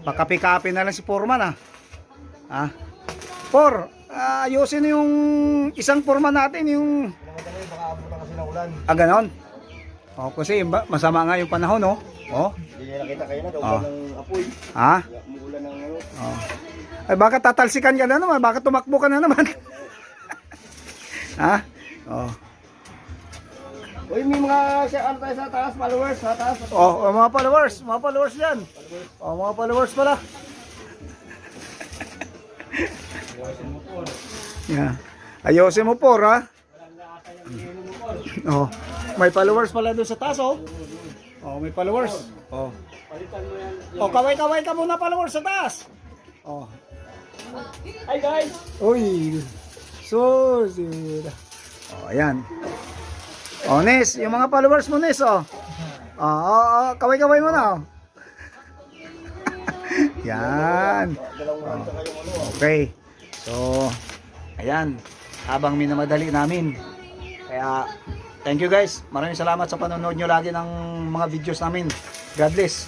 Pakapi-kapi na lang si Foreman, ah. Por, ayusin yung isang Foreman natin, yung... Baka abutan kasi ng ulan. Ganon. Kasi masama nga yung panahon, no? Hindi nila nakita kayo na, ulan ng apoy. Umuulan ng ano. Ay, baka tatalsikan ka na naman, baka tumakbo ka na naman. Uy, may mga ano tayo sa taas, followers, sa taas. Mga followers yan. Mga followers pala. Ayosin mo po, ha? May followers pala doon sa taas, may followers. Kaway-kaway ka muna, followers sa taas. Hi guys! Uy, ayan. Nes, yung mga followers mo, Nes, kaway-kaway mo na, Yan. Okay. So, ayan. Habang minamadali namin. Kaya, thank you guys. Maraming salamat sa panonood nyo lagi ng mga videos namin. God bless.